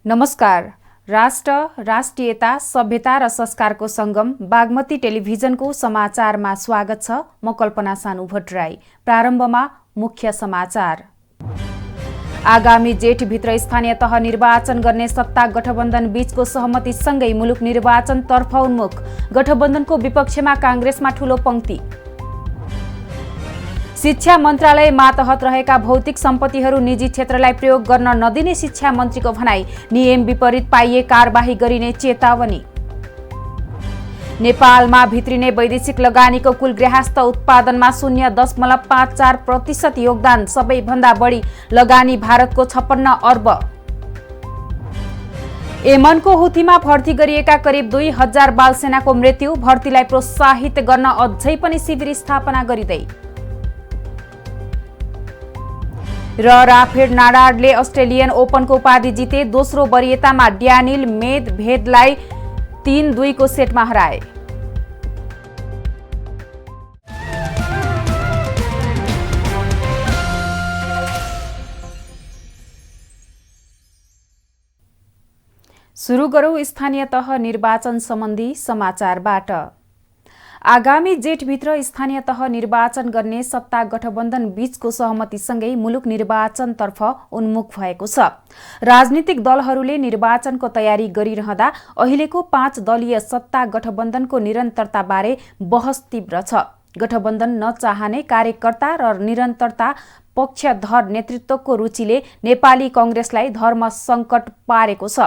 नमस्कार। राष्ट्र, राष्ट्रियता, सभ्यता र संस्कारको संगम बागमती टेलिभिजनको समाचारमा स्वागत छ। म कल्पना सानु भट्टराई। प्रारम्भमा मुख्य समाचार। आगामी जेठभित्र स्थानीय तह निर्वाचन गर्ने सत्ता गठबन्धन बीचको सहमतिसँगै मुलुक निर्वाचनतर्फ उन्मुख। गठबन्धनको विपक्षमा कांग्रेसमा ठूलो पंक्ति। शिक्षा मन्त्रालय मातहत रहेका भौतिक सम्पत्तिहरू निजी क्षेत्रलाई प्रयोग गर्न नदिने शिक्षा मन्त्रीको भनाई। नियम विपरीत पाइए कारबाही गरिने चेतावनी। नेपालमा भित्रिने वैदेशिक लगानीको कुल गृहस्थ उत्पादनमा 0.54% योगदान। सबैभन्दा बढी लगानी भारतको 56 अर्ब। यमनको हुथीमा भर्ती गरिएका करिब 2000 बाल सेनाको मृत्यु। भर्तीलाई प्रोत्साहित गर्न अझै पनि शिविर स्थापना गरिँदै। र राफेल नाडालले अस्ट्रेलियन ओपनको उपाधि जिते। दोस्रो वरीयतामा ड्यानिल मेदभेडलाई 3-2 को सेटमा हराए। सुरु गरौं स्थानीय तह निर्वाचन सम्बन्धी समाचारबाट। आगामी जेठभित्र स्थानीय तह निर्वाचन गर्ने सत्ता गठबन्धन बीचको सहमतिसँगै मुलुक निर्वाचनतर्फ उन्मुख भएको छ। राजनीतिक दलहरूले निर्वाचनको तयारी गरिरहँदा अहिलेको 5 दलीय सत्ता गठबन्धनको निरन्तरताबारे बहस तीव्र छ। गठबन्धन नचाहने कार्यकर्ता र निरन्तरता पक्षधर नेतृत्वको रुचिले नेपाली कांग्रेसलाई धर्म संकट पारेको छ।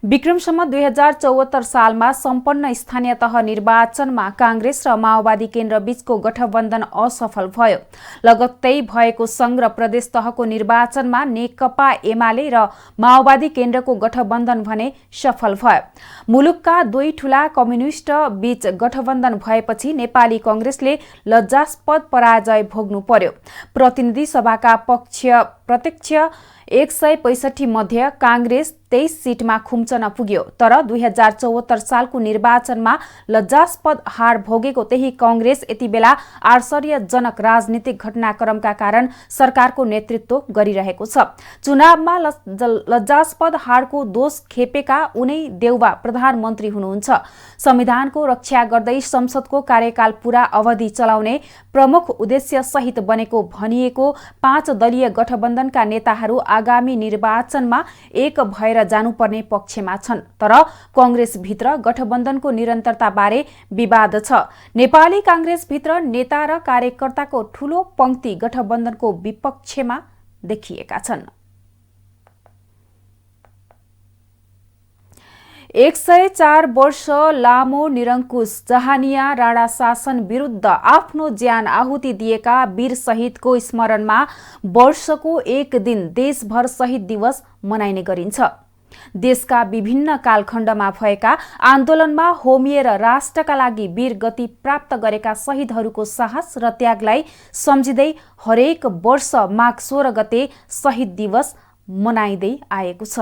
विक्रमसम्मत 2074 सालमा सम्पन्न स्थानीय तह निर्वाचनमा कांग्रेस र माओवादी केन्द्र बीचको गठबन्धन असफल भयो। लगत्तै भएको संघ र प्रदेश तहको निर्वाचनमा नेकपा एमाले र माओवादी केन्द्रको गठबन्धन भने सफल भयो। मुलुकका दुई ठूला कम्युनिस्ट बीच गठबन्धन भएपछि नेपाली कांग्रेसले लज्जास्पद पराजय भोग्नु पर्यो। प्रतिनिधि सभाका प्रत्यक्ष 165 मध्ये कांग्रेस 23 सीटमा खुम्चन पुग्यो। तर 2074 सालको निर्वाचनमा लज्जास्पद हार भोगेको त्यही कांग्रेस यति बेला आश्चर्यजनक राजनीतिक घटनाक्रमका कारण सरकारको नेतृत्व गरिरहेको छ। चुनावमा लज्जास्पद हारको दोष खेपेका उनै देउवा प्रधानमन्त्री हुनुहुन्छ। संविधानको रक्षा गर्दै संसदको कार्यकाल पूरा अवधि चलाउने प्रमुख उद्देश्य सहित बनेको भनिएको 5 दलीय गठबन्धनका नेताहरू आगामी निर्वाचनमा एक भएर जानुपर्ने पक्षमा छन्। तर कांग्रेसभित्र गठबन्धनको निरन्तरताबारे विवाद छ। नेपाली कांग्रेसभित्र नेता र कार्यकर्ताको ठूलो पंक्ति गठबन्धनको विपक्षमा देखिएका छन्। 104 वर्ष लामो निरङ्कुश जहानिया राणा शासन विरुद्ध आफ्नो ज्यान आहुति दिएका वीर शहीदको स्मरणमा वर्षको एक दिन देशभर शहीद दिवस मनाइने गरिन्छ। देशका विभिन्न कालखण्डमा भएका आन्दोलनमा होमिएर राष्ट्रका लागि वीर गति प्राप्त गरेका शहीदहरूको साहस र त्यागलाई सम्झिँदै हरेक वर्ष माघ 16 गते शहीद दिवस मनाइँदै आएको छ।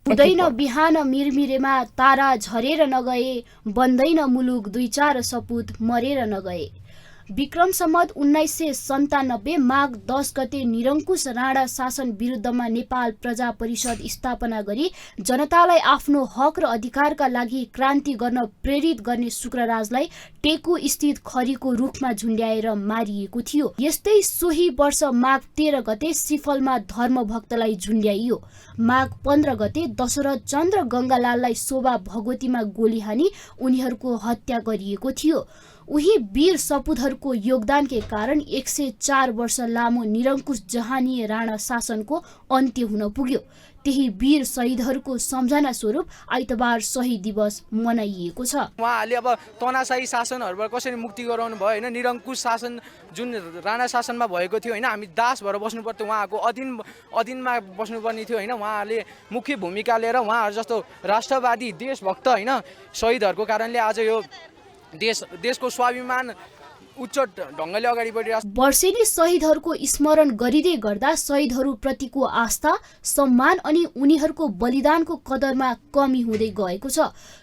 हुँदैन बिहान मिरमिरेमा तारा झरेर नगए, बन्दैन मुलुक 2-4 सपुत मरेर नगए। विक्रम सम्वत 1997 माघ 10 गते निरङ्कुश राणा शासन विरुद्धमा नेपाल प्रजा परिषद स्थापना गरी जनतालाई आफ्नो हक र अधिकारका लागि क्रान्ति गर्न प्रेरित गर्ने शुक्रराजलाई टेकु स्थित खरीको रुखमा झुन्ड्याएर मारिएको थियो। यस्तै सोही वर्ष माघ 13 गते सिफलमा धर्मभक्तलाई झुन्ड्याइयो। माघ 15 गते दशरथ चन्द्र गङ्गालाललाई शोभा भगवतीमा गोली हानी उनीहरूको हत्या गरिएको थियो। उही वीर सपुतहरूको योगदानकै कारण 104 वर्ष लामो निरङ्कुश जहानीय राणा शासनको अन्त्य हुन पुग्यो। त्यही वीर शहीदहरूको सम्झना स्वरूप आइतबार शहीद दिवस मनाइएको छ। उहाँहरूले अब तनाशाही शासनहरूबाट कसरी मुक्ति गराउनु भयो होइन। निरङ्कुश शासन जुन राणा शासनमा भएको थियो होइन, हामी दास भएर बस्नु पर्थ्यो, उहाँको अधीनमा बस्नुपर्ने थियो होइन। उहाँहरूले मुख्य भूमिका लिएर उहाँहरू जस्तो राष्ट्रवादी देशभक्त होइन शहीदहरूको कारणले आज यो देशको स्वाभिमान उच्च ढङ्गले अगाडि बढिरहेको छ। वर्षेनी शहीदहरूको स्मरण गरिँदै गर्दा शहीदहरूप्रतिको आस्था, सम्मान अनि उनीहरूको बलिदानको कदरमा कमी हुँदै गएको छ।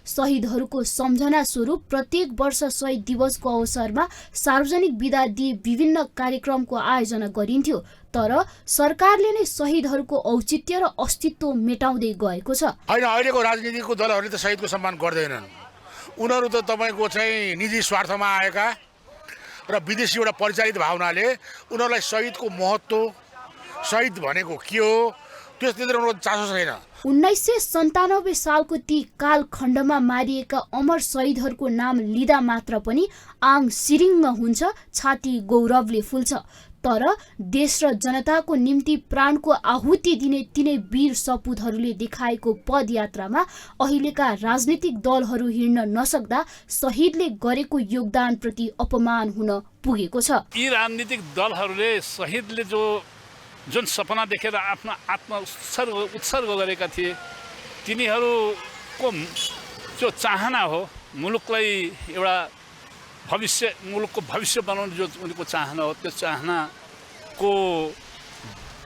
शहीदहरूको सम्झना स्वरूप प्रत्येक वर्ष शहीद दिवसको अवसरमा सार्वजनिक बिदा दिए विभिन्न कार्यक्रमको आयोजना गरिन्थ्यो, तर सरकारले नै शहीदहरूको औचित्य र अस्तित्व मेटाउँदै गएको छ। होइन, अहिलेको राजनीतिको दलहरूले त शहीदको सम्मान गर्दैनन्। उनीहरू त तपाईँको चाहिँ निजी स्वार्थमा आएका र विदेशी एउटा परिचालित भावनाले उनीहरूलाई शहीदको महत्त्व, शहीद भनेको के हो त्यसतिर उनीहरूको चासो छैन। 1997 सालको ती कालखण्डमा मारिएका अमर शहीदहरूको नाम लिँदा मात्र पनि आङ सिरिङ्ग हुन्छ, छाती गौरवले फुल्छ। तर देश र जनताको निम्ति प्राणको आहुति दिने तिनै वीर सपुतहरूले देखाएको पदयात्रामा अहिलेका राजनीतिक दलहरू हिँड्न नसक्दा शहीदले गरेको योगदानप्रति अपमान हुन पुगेको छ। यी राजनीतिक दलहरूले शहीदले जुन सपना देखेर आफ्नो आत्मा उत्सर्ग गरेका थिए, तिनीहरूको जो चाहना हो मुलुकलाई एउटा मुलुकको भविष्य बनाउने जो उनीको चाहना हो, त्यो चाहनाको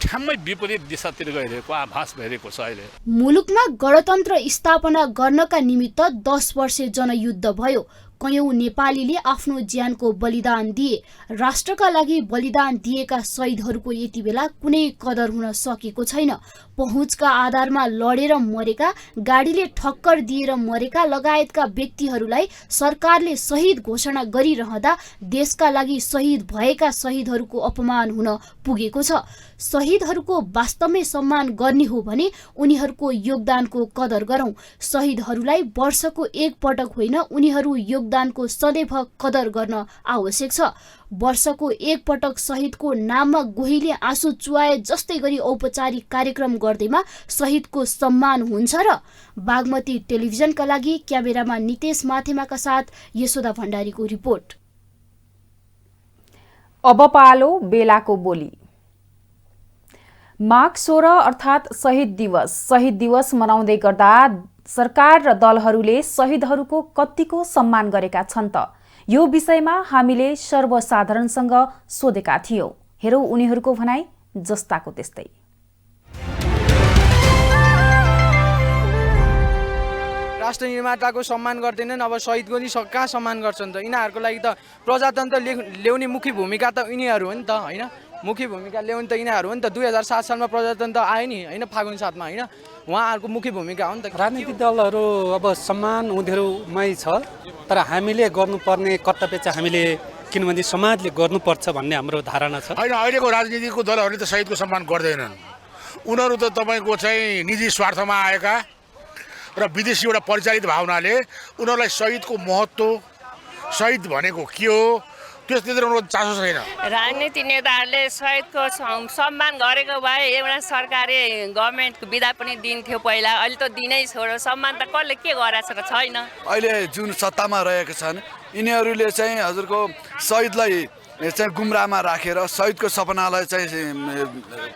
ठ्याम्मै विपरीत दिशातिर गइरहेको आभास भइरहेको छ। अहिले मुलुकमा गणतन्त्र स्थापना गर्नका निमित्त 10 वर्षे जनयुद्ध भयो। कयौं नेपालीले आफ्नो ज्यानको बलिदान दिए। राष्ट्रका लागि बलिदान दिएका शहीदहरूको यति बेला कुनै कदर हुन सकेको छैन। पहुँचका आधारमा लडेर मरेका, गाडीले ठक्कर दिएर मरेका लगायतका व्यक्तिहरूलाई सरकारले शहीद घोषणा गरिरहँदा देशका लागि शहीद भएका शहीदहरूको अपमान हुन पुगेको छ। शहीदहरूको वास्तवमै सम्मान गर्ने हो भने उनीहरूको योगदानको कदर गरौँ। शहीदहरूलाई वर्षको एक पटक होइन, उनीहरू योगदानको सदैव कदर गर्न आवश्यक छ। वर्षको एक पटक शहीदको नाममा गोहीले आँसु चुहाए जस्तै गरी औपचारिक कार्यक्रम गर्दैमा शहीदको सम्मान हुन्छ र? बागमती टेलिभिजनका लागि क्यामेरामा नितेश माथेमाका साथ यशोदा भण्डारीको रिपोर्ट। अब पालो बेलाको बोली। माघ 16 अर्थात् शहीद दिवस मनाउँदै गर्दा सरकार र दलहरूले शहीदहरूको कतिको सम्मान गरेका छन् त? यो विषयमा हामीले सर्वसाधारणसँग सोधेका थियौं। हेरौं उनीहरूको भनाई जस्ताको त्यस्तै। राष्ट्र निर्माताको सम्मान गर्दैनन्, अब शहीदको नि कहाँ सम्मान गर्छन् त? यिनीहरूको लागि त प्रजातन्त्र ल्याउने मुख्य भूमिका त यिनीहरू हो नि त, होइन? मुख्य भूमिका ल्याउने त यिनीहरू हो नि त। 2007 सालमा प्रजातन्त्र आयो नि, होइन? फागुन 7 मा, होइन? उहाँहरूको मुख्य भूमिका हो नि त। राजनीतिक दलहरू अब सम्मान उनीहरूमै छ, तर हामीले गर्नुपर्ने कर्तव्य चाहिँ हामीले, किनभने समाजले गर्नुपर्छ भन्ने हाम्रो धारणा छ। होइन, अहिलेको राजनीतिको दलहरूले त शहीदको सम्मान गर्दैनन्। उनीहरू त तपाईँको चाहिँ निजी स्वार्थमा आएका र विदेशी एउटा परिचालित भावनाले उनीहरूलाई शहीदको महत्त्व, शहीद भनेको के हो त्यसतिर उनीहरूको चासो छैन। राजनीतिक नेताहरूले शहीदको सम्मान गरेको भए एउटा सरकारी गभर्मेन्टको बिदा पनि दिन्थ्यो पहिला, अहिले त दिनै छोड्यो। सम्मान त कसले के गरेछ र छैन। अहिले जुन सत्तामा रहेका छन् यिनीहरूले चाहिँ हजुरको शहीदलाई चाहिँ गुमराहमा राखेर, शहीदको सपनालाई चाहिँ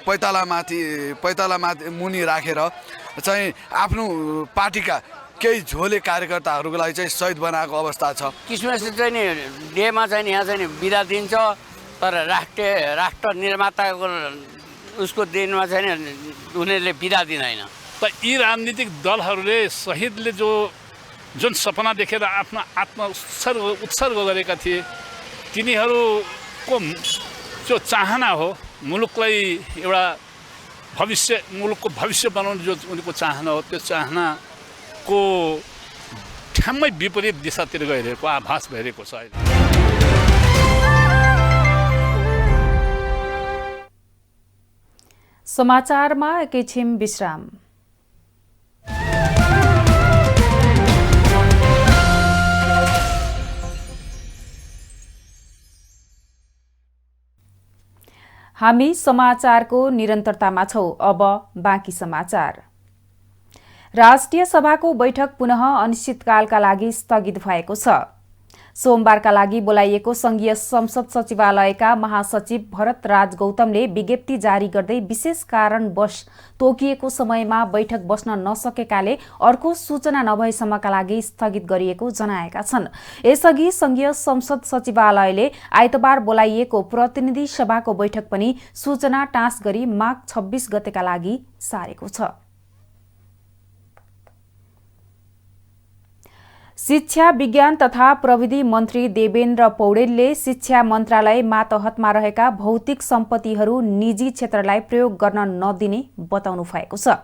पैताला मुनि राखेर चाहिँ आफ्नो पार्टीका केही झोले कार्यकर्ताहरूको लागि चाहिँ शहीद बनाएको अवस्था छ। क्रिसमस चाहिँ नि डेमा चाहिँ यहाँ चाहिँ बिदा दिन्छ, तर राष्ट्र निर्माताको उसको दिनमा चाहिँ उनीहरूले बिदा दिँदैन। त यी राजनीतिक दलहरूले शहीदले जुन सपना देखेर आफ्नो आत्मा उत्सर्ग गरेका थिए, तिनीहरूको जो चाहना हो मुलुकलाई एउटा मुलुकको भविष्य बनाउने जो उनीको चाहना हो, त्यो चाहनाको ठ्याम्मै विपरीत दिशातिर गइरहेको आभास भइरहेको छ। अहिले समाचारमा एकैछिन विश्राम। हामी समाचारको निरन्तरतामा छौं। अब बाँकी समाचार। राष्ट्रिय सभाको बैठक पुनः अनिश्चितकालका लागि स्थगित भएको छ। सोमबारका लागि बोलाइएको संघीय संसद सचिवालयका महासचिव भरत राज गौतमले विज्ञप्ति जारी गर्दै विशेष कारणवश तोकिएको समयमा बैठक बस्न नसकेकाले अर्को सूचना नभएसम्मका लागि स्थगित गरिएको जनाएका छन्। यसअघि संघीय संसद सचिवालयले आइतबार बोलाइएको प्रतिनिधि सभाको बैठक पनि सूचना टाँस गरी माघ 26 गतेका लागि सारेको छ। शिक्षा विज्ञान तथा प्रविधि मन्त्री देवेन्द्र पौडेलले शिक्षा मन्त्रालय मातहतमा रहेका भौतिक सम्पत्तिहरू निजी क्षेत्रलाई प्रयोग गर्न नदिने बताउनु भएको छ।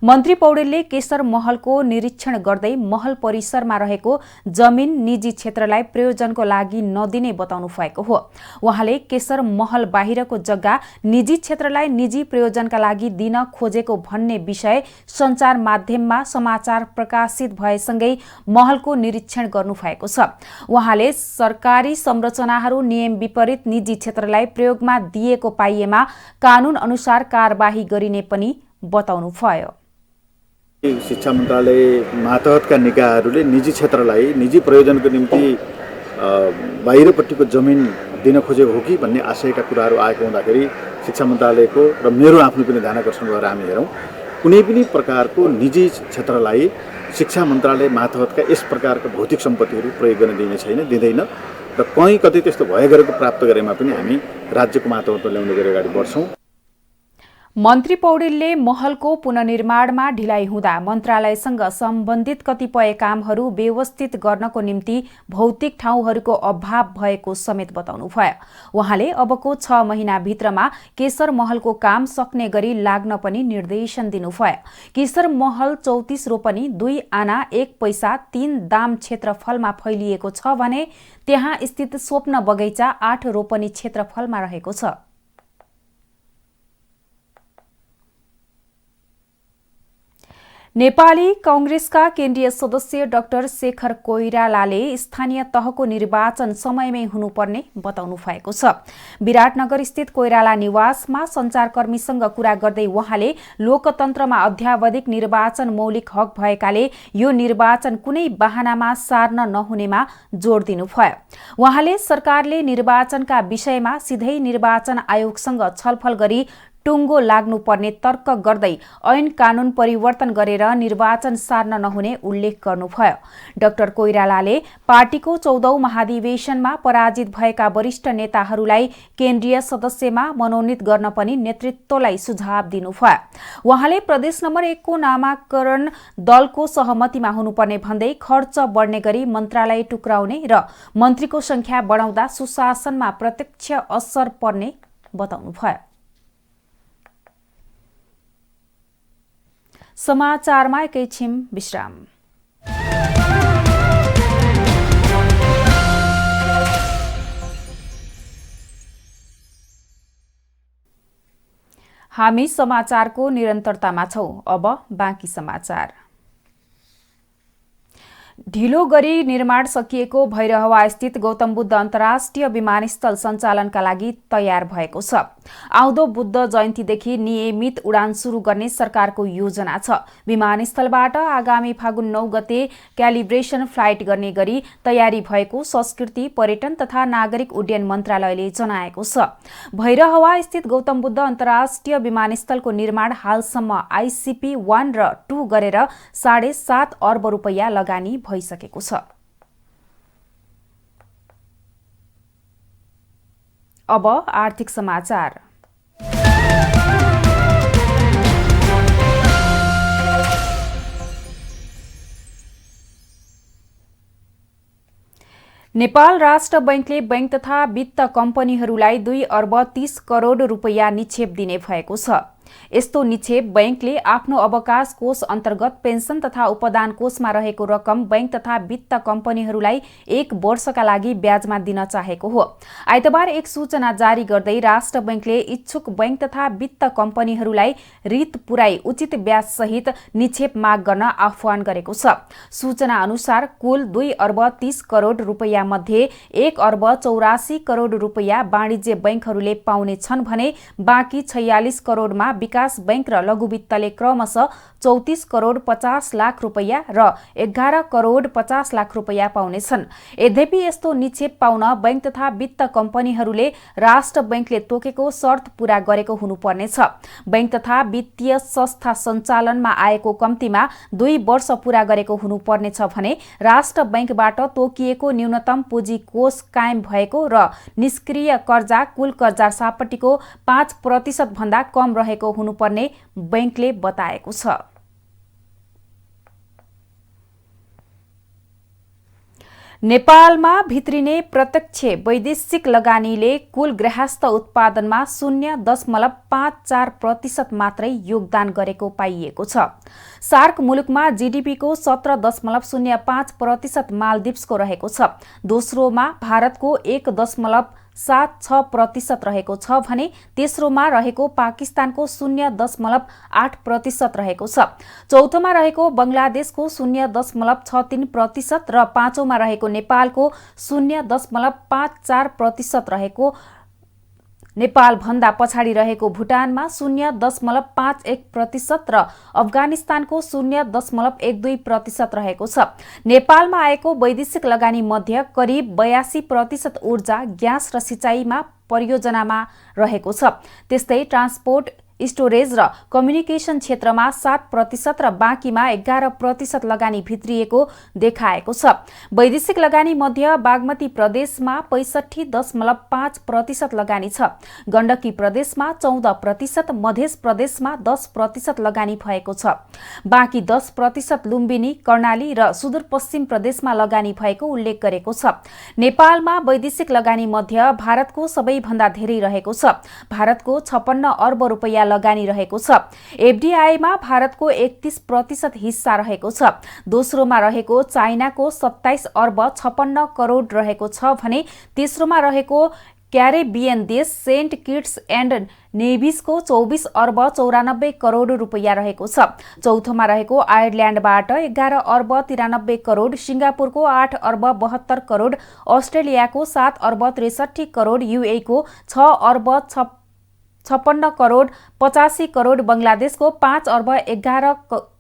मन्त्री पौडेलले केशर महलको निरीक्षण गर्दै महल परिसरमा रहेको जमिन निजी क्षेत्रलाई प्रयोजनको लागि नदिने बताउनु भएको हो। उहाँले केशर महल बाहिरको जग्गा निजी क्षेत्रलाई निजी प्रयोजनका लागि दिन खोजेको भन्ने विषय सञ्चार माध्यममा समाचार प्रकाशित भएसँगै महलको निरीक्षण गर्नुभएको छ। उहाँले सरकारी संरचनाहरू नियम विपरीत निजी क्षेत्रलाई प्रयोगमा दिएको पाइएमा कानून अनुसार कारबाही गरिने पनि बताउनुभयो। शिक्षा मन्त्रालय मातहतका निकायहरूले निजी क्षेत्रलाई निजी प्रयोजनको निम्ति बाहिरपट्टिको जमिन दिन खोजेको हो कि भन्ने आशयका कुराहरू आएको हुँदाखेरि शिक्षा मन्त्रालयको र मेरो आफ्नो पनि ध्यानकर्षण गरेर हामी हेरौँ, कुनै पनि प्रकारको निजी क्षेत्रलाई शिक्षा मन्त्रालय मातहतका यस प्रकारका भौतिक सम्पत्तिहरू प्रयोग गर्न दिने छैन, दिँदैन र कहीँ कतै त्यस्तो भए गरेको प्राप्त गरेमा पनि हामी राज्यको मातहतमा ल्याउने गरी अगाडि बढ्छौँ। मन्त्री पौडेलले महलको पुनर्निर्माणमा ढिलाइ हुँदा मन्त्रालयसँग सम्बन्धित कतिपय कामहरू व्यवस्थित गर्नको निम्ति भौतिक ठाउँहरूको अभाव भएको समेत बताउनुभयो। उहाँले अबको 6 महिनाभित्रमा केशर महलको काम सक्ने गरी लाग्न पनि निर्देशन दिनुभयो। केशर महल 34 रोपनी 2 आना 1 पैसा 3 दाम क्षेत्रफलमा फैलिएको छ भने त्यहाँ स्थित स्वप्न बगैँचा 8 रोपनी क्षेत्रफलमा रहेको छ। नेपाली कांग्रेसका केन्द्रीय सदस्य डाक्टर शेखर कोइरालाले स्थानीय तहको निर्वाचन समयमै हुनुपर्ने बताउनु भएको छ। विराटनगर स्थित कोइराला निवासमा सञ्चारकर्मीसँग कुरा गर्दै उहाँले लोकतन्त्रमा अध्यावधिक निर्वाचन मौलिक हक भएकाले यो निर्वाचन कुनै बहानामा सार्न नहुनेमा जोड दिनुभयो। उहाँले सरकारले निर्वाचनका विषयमा सिधै निर्वाचन आयोगसँग छलफल गरी टुङ्गो लाग्नुपर्ने तर्क गर्दै ऐन कानून परिवर्तन गरेर निर्वाचन सार्न नहुने उल्लेख गर्नुभयो। डाक्टर कोइरालाले पार्टीको 14औं महाधिवेशनमा पराजित भएका वरिष्ठ नेताहरूलाई केन्द्रीय सदस्यमा मनोनित गर्न पनि नेतृत्वलाई सुझाव दिनुभयो। उहाँले प्रदेश नम्बर 1 को नामाकरण दलको सहमतिमा हुनुपर्ने भन्दै खर्च बढ्ने गरी मन्त्रालय टुक्राउने र मन्त्रीको संख्या बढाउँदा सुशासनमा प्रत्यक्ष असर पर्ने बताउनुभयो। समाचारमा एकैछिन विश्राम। हामी समाचारको निरन्तरतामा छौं। अब बाँकी समाचार। ढिलो गरी निर्माण सकिएको भैरहवा स्थित गौतम बुद्ध अन्तर्राष्ट्रिय विमानस्थल सञ्चालनका लागि तयार भएको छ। आउँदो बुद्ध जयन्तीदेखि नियमित उडान सुरु गर्ने सरकारको योजना छ। विमानस्थलबाट आगामी फागुन 9 गते क्यालिब्रेसन फ्लाइट गर्ने गरी तयारी भएको संस्कृति पर्यटन तथा नागरिक उड्डयन मन्त्रालयले जनाएको छ। भैरहवा स्थित गौतम बुद्ध अन्तर्राष्ट्रिय विमानस्थलको निर्माण हालसम्म ICP 1 र 2 गरेर 7.5 अर्ब रुपैयाँ लगानी भइसकेको छ। अब आर्थिक समाचार। नेपाल राष्ट्र बैंकले बैंक तथा वित्त कम्पनीहरूलाई 2 अर्ब 30 करोड रुपैयाँ निक्षेप दिने भएको छ। यस्तो निक्षेप बैंकले आफ्नो अवकाश कोष अन्तर्गत पेन्सन तथा उपदान कोषमा रहेको रकम बैंक तथा वित्त कम्पनीहरूलाई 1 वर्षका लागि ब्याजमा दिन चाहेको हो। आइतबार एक सूचना जारी गर्दै राष्ट्र बैंकले इच्छुक बैंक तथा वित्त कम्पनीहरूलाई रीत पुराई उचित ब्याज सहित निक्षेप माग गर्न आह्वान गरेको छ। सूचना अनुसार कुल 2 अर्ब 30 करोड रुपैयाँ मध्ये 1 अर्ब 84 करोड रुपैयाँ वाणिज्य बैंकहरूले पाउने छन् भने बाँकी 46 करोडमा विकास बैंक र लघु वित्तले क्रमशः 34 करोड 50 लाख रुपैयाँ र 11 करोड 50 लाख रुपैयाँ पाउनेछन्। यद्यपि यस्तो निक्षेप पाउन बैंक तथा वित्त कम्पनीहरूले राष्ट्र बैंकले तोकेको शर्त पूरा गरेको हुनुपर्नेछ। बैंक तथा वित्तीय संस्था सञ्चालनमा आएको कम्तीमा 2 वर्ष पूरा गरेको हुनुपर्नेछ भने राष्ट्र बैंकबाट तोकिएको न्यूनतम पुँजी कोष कायम भएको र निष्क्रिय कर्जा कुल कर्जा सापट्टिको 5% भन्दा कम रहेको हुनुपर्ने बैंकले बताएको छ। नेपालमा भित्रिने प्रत्यक्ष वैदेशिक लगानीले कुल गृहस्थ उत्पादनमा 0.54% मात्रै योगदान गरेको पाइएको छ। सार्क मुलुकमा जीडीपीको 17.05% मालदिप्सको रहेको छ। दोस्रोमा भारतको 1.76% रहेको छ भने तेस्रोमा रहेको पाकिस्तानको 0.8% रहेको छ। चौथोमा रहेको बंगलादेशको 0.63% र पाँचौंमा रहेको नेपालको 0.54% रहेको। नेपाल भन्दा पछाडि रहेको भुटानमा 0.51% र अफगानिस्तानको 0.12% रहेको छ। नेपालमा आएको वैदेशिक लगानी मध्ये करिब 82% ऊर्जा, ग्यास र सिँचाइमा परियोजनामा रहेको छ। त्यस्तै ट्रान्सपोर्ट, स्टोरेज र कम्युनिकेसन क्षेत्रमा 7% र बाँकीमा 11% लगानी भित्रिएको देखाएको छ। वैदेशिक लगानी मध्ये बागमती प्रदेशमा 65.5% लगानी छ। गण्डकी प्रदेशमा 14%, मध्य प्रदेशमा 10% लगानी भएको छ। बाँकी 10% लुम्बिनी, कर्णाली र सुदूरपश्चिम प्रदेशमा लगानी भएको उल्लेख गरेको छ। नेपालमा वैदेशिक लगानी मध्ये भारतको सबैभन्दा धेरै रहेको छ। भारतको 56 अर्ब रुपैयाँ लगानी रहेको छ। एफडीआईमा भारतको 31% हिस्सा रहेको छ। दोस्रोमा रहेको चाइनाको 27 अर्ब 56 करोड रहेको छ भने तेस्रोमा रहेको क्यारेबियन देश सेन्ट किट्स एन्ड नेभिसको 24 अर्ब 94 करोड रुपैयाँ रहेको छ। चौथोमा रहेको आयरल्यान्डबाट 11 अर्ब 93 करोड, सिंगापुरको 8 अर्ब 72 करोड, अस्ट्रेलियाको 7 अर्ब 63 करोड, यूएईको 6 अर्ब 56 करोड 85 करोड, बंगलादेशको 5 अर्ब 11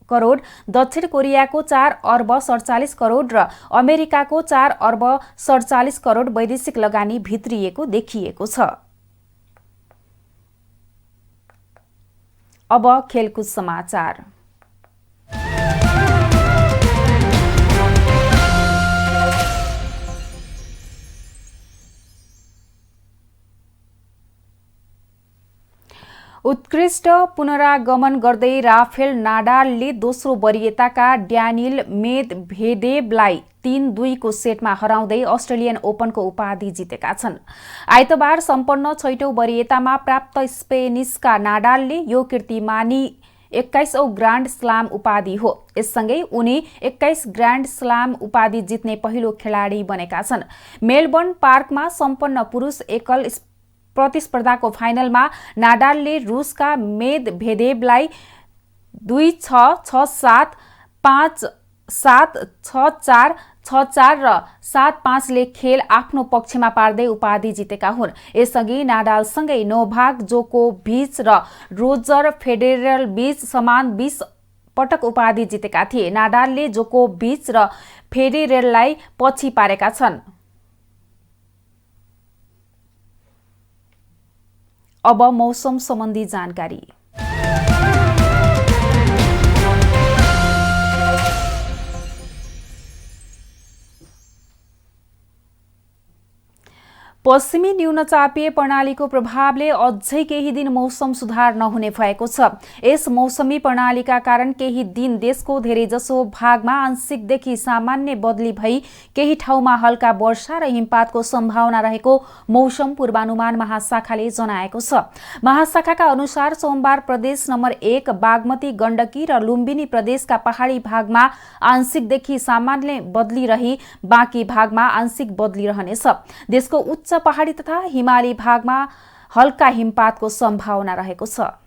करोड, दक्षिण कोरियाको 4 अर्ब 47 करोड र अमेरिकाको 4 अर्ब 47 करोड वैदेशिक लगानी भित्रिएको देखिएको छ। अब खेलकुद समाचार। उत्कृष्ट पुनरागमन गर्दै राफेल नाडालले दोस्रो वरियताका ड्यानियल मेदभेडेभलाई 3-2 को सेटमा हराउँदै अस्ट्रेलियन ओपनको उपाधि जितेका छन्। आइतबार सम्पन्न 6औं वरियतामा प्राप्त स्पेनिसका नाडालले यो कीर्तिमानी 21औं ग्रान्ड स्लाम उपाधि हो। यससँगै उनी 21 ग्रान्ड स्लाम उपाधि जित्ने पहिलो खेलाडी बनेका छन्। मेलबर्न पार्कमा सम्पन्न पुरुष एकल प्रतिस्पर्धाको फाइनलमा नाडालले रुसका मेदभेडेभलाई 2-6, 6-7, 5-7, 6-4, 6-4 र 7-5 ले खेल आफ्नो पक्षमा पार्दै उपाधि जितेका हुन्। यसअघि नाडालसँगै नोभाक जोकोभिच र रोजर फेडेरर बीच समान 20 पटक उपाधि जितेका थिए। नाडालले जोकोभिच र फेडेररलाई पछि पारेका छन्। अब मौसम सम्बन्धी जानकारी। पश्चिमी न्यूनचापीय प्रणालीको प्रभावले अझै केही दिन मौसम सुधार नहुने भएको छ। यस मौसमी प्रणालीका कारण केही दिन देशको धेरैजसो भागमा आंशिकदेखि सामान्य बदली भई केही ठाउँमा हल्का वर्षा र हिमपातको सम्भावना रहेको मौसम पूर्वानुमान महाशाखाले जनाएको छ। महाशाखाका अनुसार सोमबार प्रदेश नम्बर 1 बागमती, गण्डकी र लुम्बिनी प्रदेशका पहाडी भागमा आंशिकदेखि सामान्य बदली रही बाँकी भागमा आंशिक बदली रहनेछ। देशको उच्च पहाडी तथा हिमाली भागमा हल्का हिमपातको सम्भावना रहेको छ।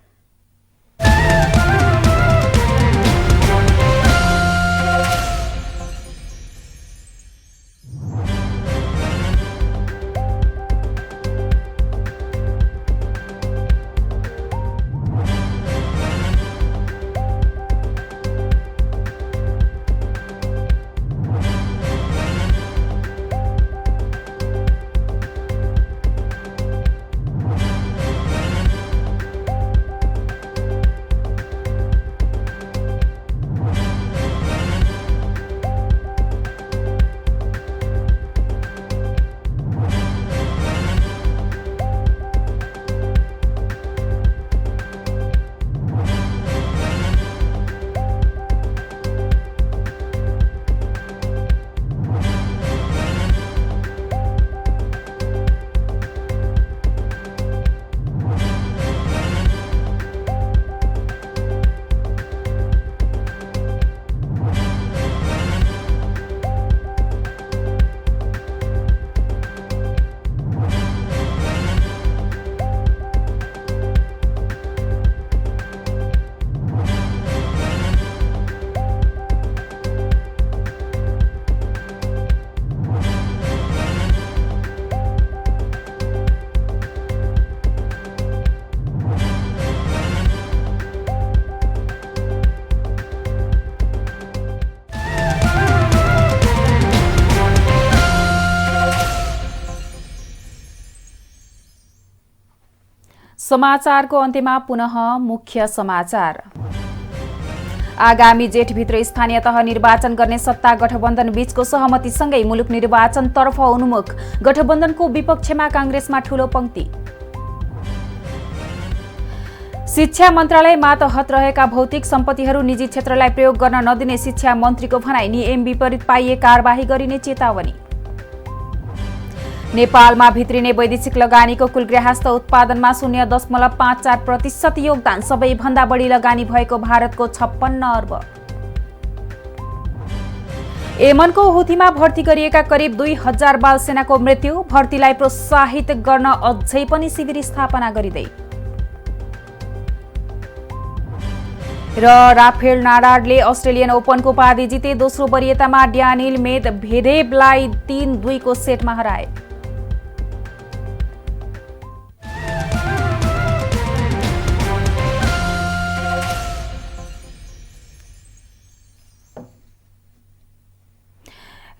समाचारको अन्त्यमा पुनः मुख्य समाचार। आगामी जेठभित्र स्थानीय तह निर्वाचन गर्ने सत्ता गठबन्धन बीचको सहमतिसँगै मुलुक निर्वाचनतर्फ उन्मुख, गठबन्धनको विपक्षमा कांग्रेसमा ठूलो पंक्ति। शिक्षा मन्त्रालय मातहत रहेका भौतिक सम्पत्तिहरू निजी क्षेत्रलाई प्रयोग गर्न नदिने शिक्षा मन्त्रीको भनाई, नियम विपरीत पाइए कारबाही गरिने चेतावनी। नेपालमा भित्रिने वैदेशिक लगानीको कुल गृहस्थ उत्पादनमा 0.54% योगदान, सबैभन्दा बढी लगानी भएको भारतको 56 अर्ब। यमनको हुथीमा भर्ती गरिएका करिब 2000 बाल सेनाको मृत्यु, भर्तीलाई प्रोत्साहित गर्न अझै पनि शिविर स्थापना गरिँदै। र राफेल नाडालले अस्ट्रेलियन ओपनको उपाधि जिते, दोस्रो वरियतामा ड्यानिल मेदभेदेवलाई 3-2 को सेटमा हराए।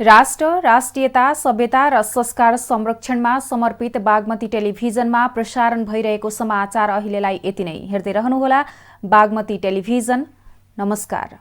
राष्ट्र, राष्ट्रियता, सभ्यता र संस्कार संरक्षणमा समर्पित बागमती टेलिभिजनमा प्रसारण भइरहेको समाचार अहिलेलाई यति नै। हेर्दै रहनुहोला बागमती टेलिभिजन। नमस्कार।